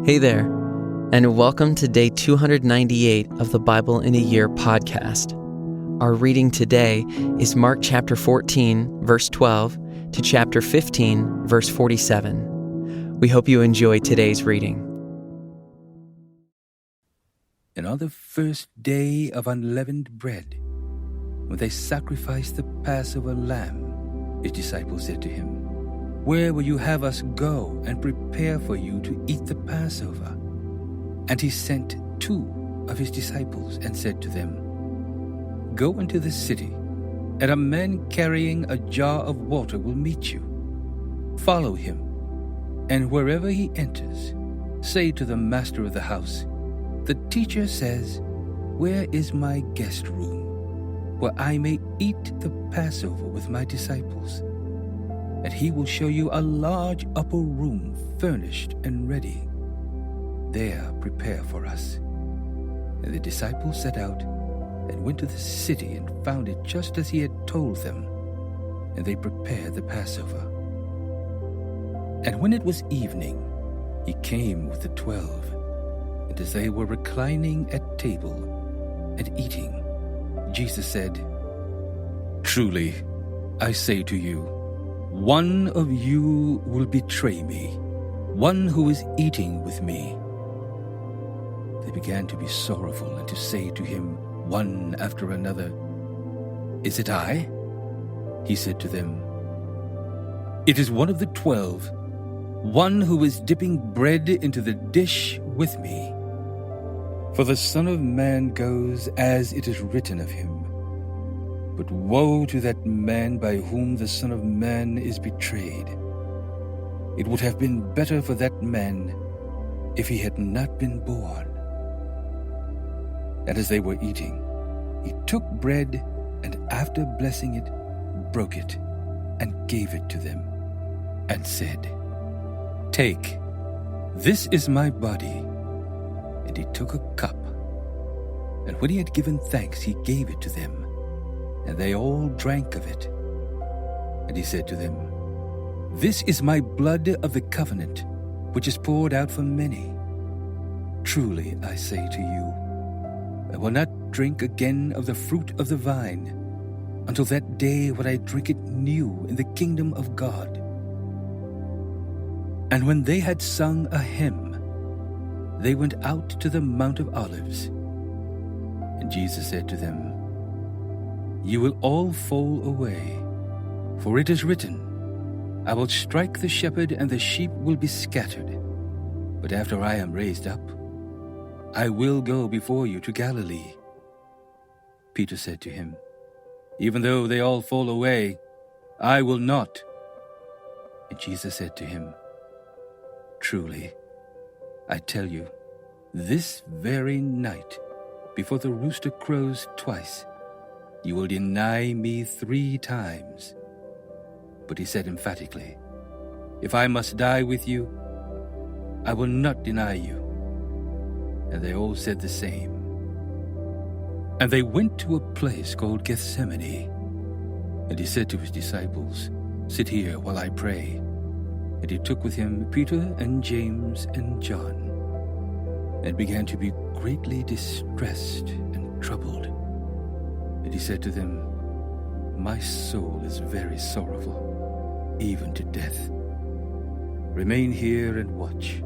Hey there, and welcome to day 298 of the Bible in a Year podcast. Our reading today is Mark chapter 14, verse 12, to chapter 15, verse 47. We hope you enjoy today's reading. And on the first day of unleavened bread, when they sacrificed the Passover lamb, his disciples said to him, "Where will you have us go and prepare for you to eat the Passover?" And he sent 2 of his disciples and said to them, "Go into the city, and a man carrying a jar of water will meet you. Follow him, and wherever he enters, say to the master of the house, 'The teacher says, where is my guest room, where I may eat the Passover with my disciples?' And he will show you a large upper room furnished and ready. There prepare for us." And the disciples set out and went to the city and found it just as he had told them, and they prepared the Passover. And when it was evening, he came with the 12, and as they were reclining at table and eating, Jesus said, "Truly, I say to you, one of you will betray me, one who is eating with me." They began to be sorrowful and to say to him, one after another, "Is it I?" He said to them, "It is one of the 12, one who is dipping bread into the dish with me. For the Son of Man goes as it is written of him. But woe to that man by whom the Son of Man is betrayed. It would have been better for that man if he had not been born." And as they were eating, he took bread, and after blessing it, broke it, and gave it to them, and said, "Take, this is my body." And he took a cup, and when he had given thanks, he gave it to them, and they all drank of it. And he said to them, "This is my blood of the covenant, which is poured out for many. Truly I say to you, I will not drink again of the fruit of the vine until that day when I drink it new in the kingdom of God." And when they had sung a hymn, they went out to the Mount of Olives. And Jesus said to them, "You will all fall away, for it is written, I will strike the shepherd and the sheep will be scattered. But after I am raised up, I will go before you to Galilee." Peter said to him, "Even though they all fall away, I will not." And Jesus said to him, "Truly, I tell you, this very night, before the rooster crows twice, you will deny me 3 times. But he said emphatically, "If I must die with you, I will not deny you." And they all said the same. And they went to a place called Gethsemane. And he said to his disciples, "Sit here while I pray." And he took with him Peter and James and John, and began to be greatly distressed and troubled. And he said to them, "My soul is very sorrowful, even to death. Remain here and watch."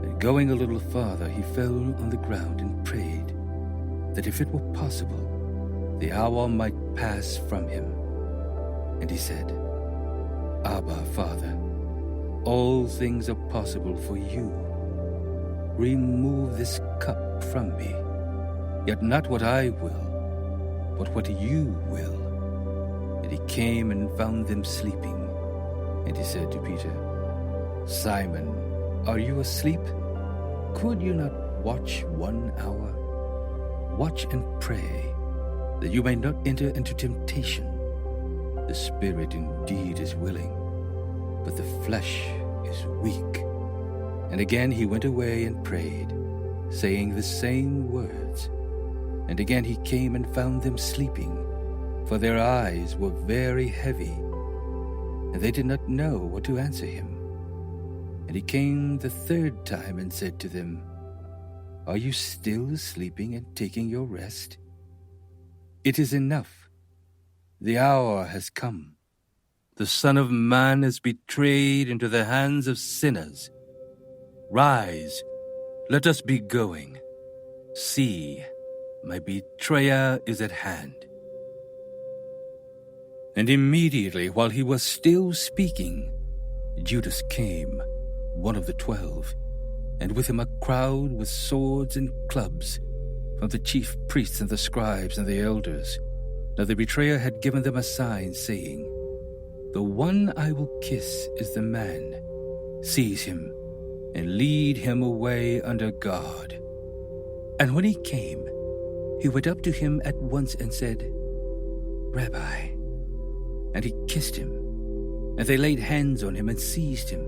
And going a little farther, he fell on the ground and prayed that if it were possible, the hour might pass from him. And he said, "Abba, Father, all things are possible for you. Remove this cup from me, yet not what I will, but what you will." And he came and found them sleeping. And he said to Peter, "Simon, are you asleep? Could you not watch 1 hour? Watch and pray, that you may not enter into temptation. The spirit indeed is willing, but the flesh is weak." And again he went away and prayed, saying the same words. And again he came and found them sleeping, for their eyes were very heavy, and they did not know what to answer him. And he came the third time and said to them, Are you still sleeping and taking your rest? It is enough. The hour has come. The Son of Man is betrayed into the hands of sinners. Rise, let us be going. See, my betrayer is at hand. And immediately while he was still speaking, Judas came, one of the 12, and with him a crowd with swords and clubs, from the chief priests and the scribes and the elders. Now the betrayer had given them a sign, saying, The one I will kiss is the man. Seize him and lead him away under guard. And when he came, he went up to him at once and said, Rabbi. And he kissed him. And they laid hands on him and seized him.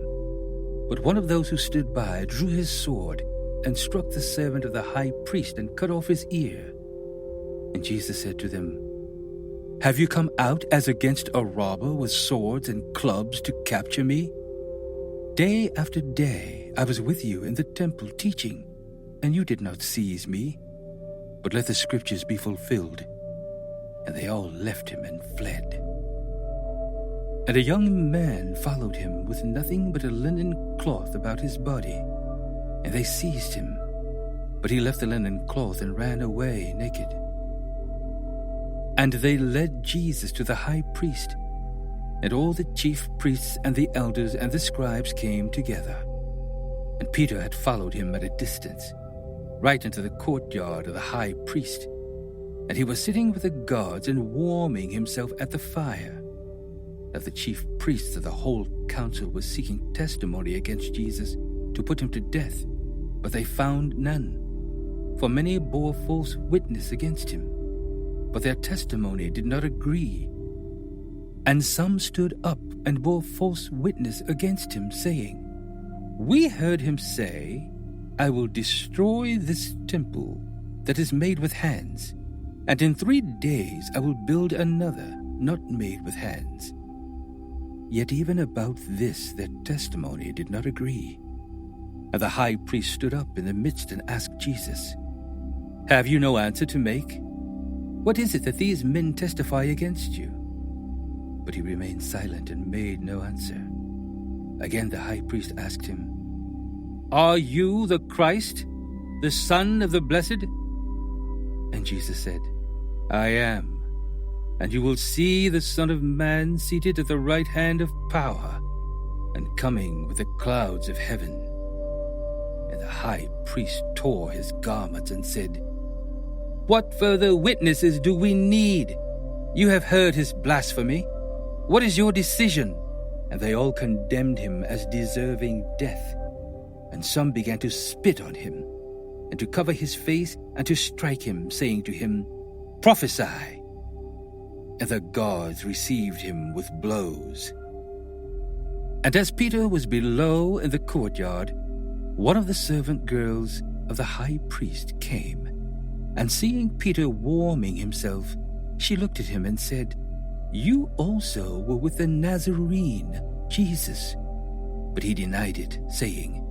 But one of those who stood by drew his sword and struck the servant of the high priest and cut off his ear. And Jesus said to them, Have you come out as against a robber with swords and clubs to capture me? Day after day I was with you in the temple teaching, and you did not seize me. But let the scriptures be fulfilled. And they all left him and fled. And a young man followed him with nothing but a linen cloth about his body. And they seized him. But he left the linen cloth and ran away naked. And they led Jesus to the high priest. And all the chief priests and the elders and the scribes came together. And Peter had followed him at a distance, right into the courtyard of the high priest. And he was sitting with the guards and warming himself at the fire. Now the chief priests of the whole council were seeking testimony against Jesus to put him to death, but they found none. For many bore false witness against him, but their testimony did not agree. And some stood up and bore false witness against him, saying, We heard him say, I will destroy this temple that is made with hands, and in 3 days I will build another not made with hands. Yet even about this their testimony did not agree. And the high priest stood up in the midst and asked Jesus, Have you no answer to make? What is it that these men testify against you? But he remained silent and made no answer. Again the high priest asked him, Are you the Christ, the Son of the Blessed? And Jesus said, I am. And you will see the Son of Man seated at the right hand of power, and coming with the clouds of heaven. And the high priest tore his garments and said, What further witnesses do we need? You have heard his blasphemy. What is your decision? And they all condemned him as deserving death. And some began to spit on him, and to cover his face, and to strike him, saying to him, Prophesy! And the guards received him with blows. And as Peter was below in the courtyard, one of the servant girls of the high priest came, and seeing Peter warming himself, she looked at him and said, You also were with the Nazarene, Jesus. But he denied it, saying,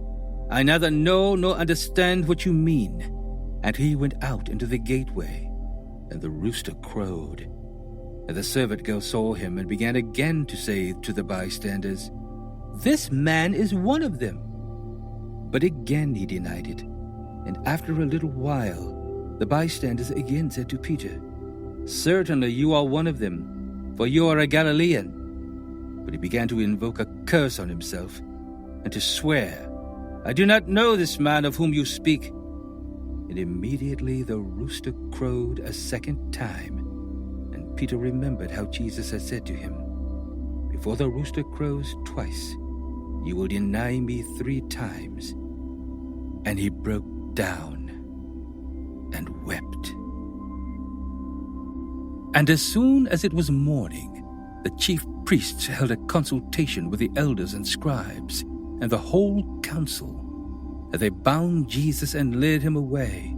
I neither know nor understand what you mean. And he went out into the gateway, and the rooster crowed. And the servant girl saw him and began again to say to the bystanders, This man is one of them. But again he denied it. And after a little while, the bystanders again said to Peter, Certainly you are one of them, for you are a Galilean. But he began to invoke a curse on himself, and to swear, I do not know this man of whom you speak. And immediately the rooster crowed a second time. Peter remembered how Jesus had said to him, Before the rooster crows twice, you will deny me 3 times. And he broke down and wept. And as soon as it was morning, the chief priests held a consultation with the elders and scribes and the whole council. And they bound Jesus and led him away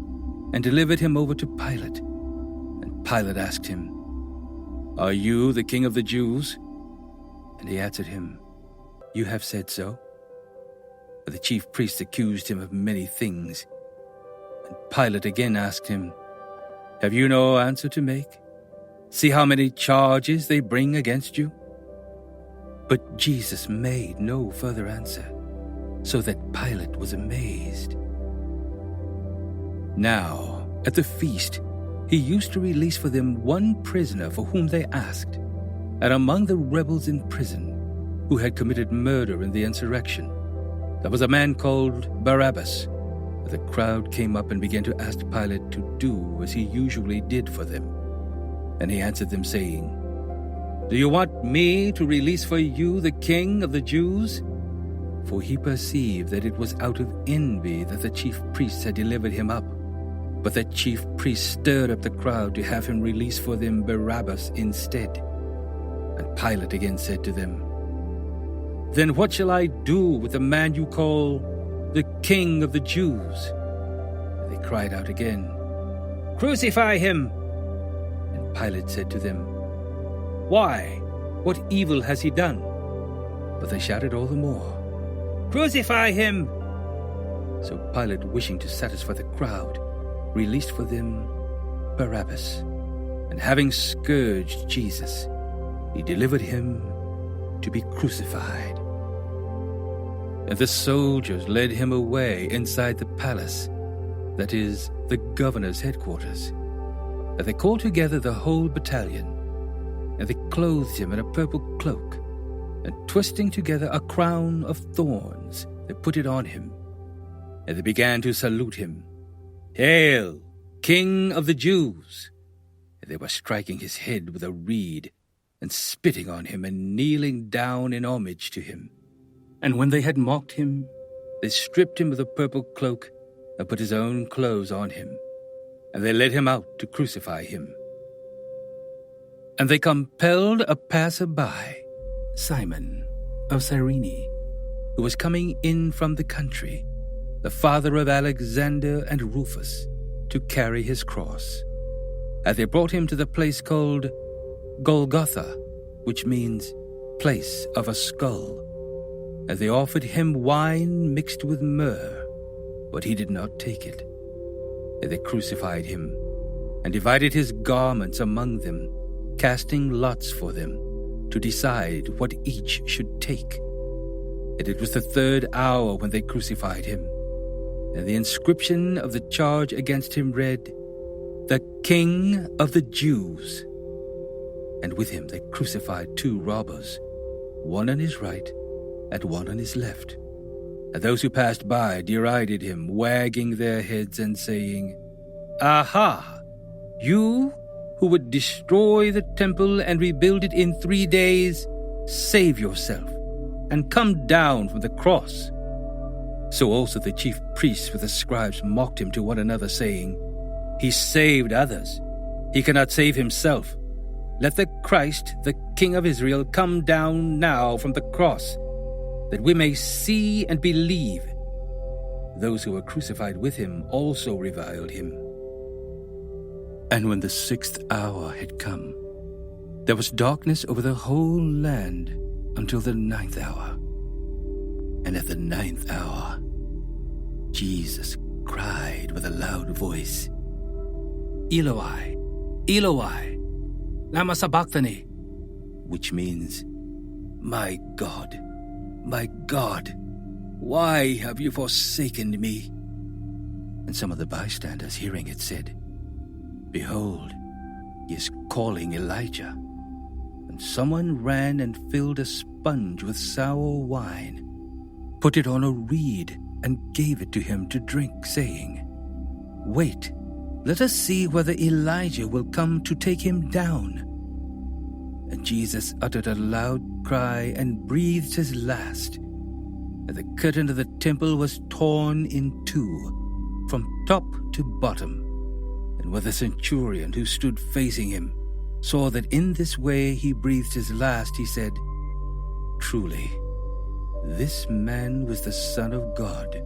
and delivered him over to Pilate. And Pilate asked him, Are you the king of the Jews? And he answered him, You have said so. But the chief priests accused him of many things. And Pilate again asked him, "Have you no answer to make? See how many charges they bring against you?" But Jesus made no further answer, so that Pilate was amazed. Now, at the feast, he used to release for them one prisoner for whom they asked. And among the rebels in prison, who had committed murder in the insurrection, there was a man called Barabbas. The crowd came up and began to ask Pilate to do as he usually did for them. And he answered them, saying, "Do you want me to release for you the king of the Jews?" For he perceived that it was out of envy that the chief priests had delivered him up. But the chief priests stirred up the crowd to have him release for them Barabbas instead. And Pilate again said to them, "Then what shall I do with the man you call the King of the Jews?" And they cried out again, "Crucify him!" And Pilate said to them, "Why? What evil has he done?" But they shouted all the more, "Crucify him!" So Pilate, wishing to satisfy the crowd, released for them Barabbas, and having scourged Jesus, he delivered him to be crucified. And the soldiers led him away inside the palace, that is, the governor's headquarters. And they called together the whole battalion, and they clothed him in a purple cloak, and twisting together a crown of thorns, they put it on him. And they began to salute him, "Hail, King of the Jews!" And they were striking his head with a reed, and spitting on him, and kneeling down in homage to him. And when they had mocked him, they stripped him of the purple cloak, and put his own clothes on him. And they led him out to crucify him. And they compelled a passer-by, Simon of Cyrene, who was coming in from the country, the father of Alexander and Rufus, to carry his cross. And they brought him to the place called Golgotha, which means place of a skull. And they offered him wine mixed with myrrh, but he did not take it. And they crucified him, and divided his garments among them, casting lots for them, to decide what each should take. And it was the 3rd hour when they crucified him. And the inscription of the charge against him read, "The King of the Jews." And with him they crucified 2 robbers, one on his right and one on his left. And those who passed by derided him, wagging their heads and saying, "Aha! You who would destroy the temple and rebuild it in 3 days, save yourself, and come down from the cross." So also the chief priests with the scribes mocked him to one another, saying, "He saved others. He cannot save himself. Let the Christ, the King of Israel, come down now from the cross, that we may see and believe." Those who were crucified with him also reviled him. And when the 6th hour had come, there was darkness over the whole land until the 9th hour. And at the 9th hour, Jesus cried with a loud voice, "Eloi, Eloi, lama sabachthani," which means, my God, why have you forsaken me?" And some of the bystanders hearing it said, "Behold, he is calling Elijah." And someone ran and filled a sponge with sour wine, put it on a reed, and gave it to him to drink, saying, "Wait, let us see whether Elijah will come to take him down." And Jesus uttered a loud cry and breathed his last. And the curtain of the temple was torn in 2, from top to bottom. And when the centurion who stood facing him saw that in this way he breathed his last, he said, "Truly, this man was the Son of God."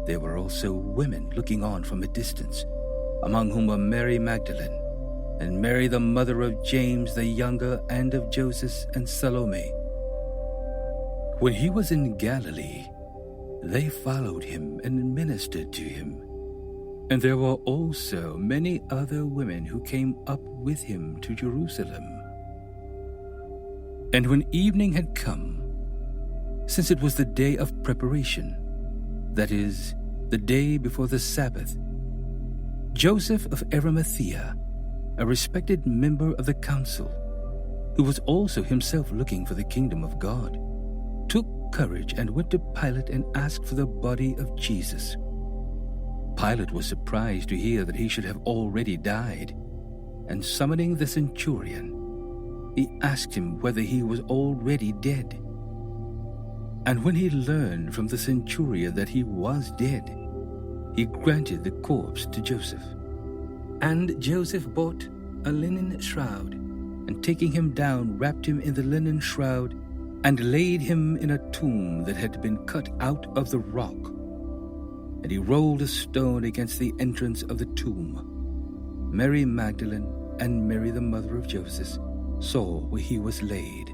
There were also women looking on from a distance, among whom were Mary Magdalene, and Mary the mother of James the younger, and of Joseph and Salome. When he was in Galilee, they followed him and ministered to him. And there were also many other women who came up with him to Jerusalem. And when evening had come, since it was the day of preparation, that is, the day before the Sabbath, Joseph of Arimathea, a respected member of the council, who was also himself looking for the kingdom of God, took courage and went to Pilate and asked for the body of Jesus. Pilate was surprised to hear that he should have already died, and summoning the centurion, he asked him whether he was already dead. And when he learned from the centurion that he was dead, he granted the corpse to Joseph. And Joseph bought a linen shroud, and taking him down, wrapped him in the linen shroud, and laid him in a tomb that had been cut out of the rock. And he rolled a stone against the entrance of the tomb. Mary Magdalene and Mary the mother of Joseph saw where he was laid.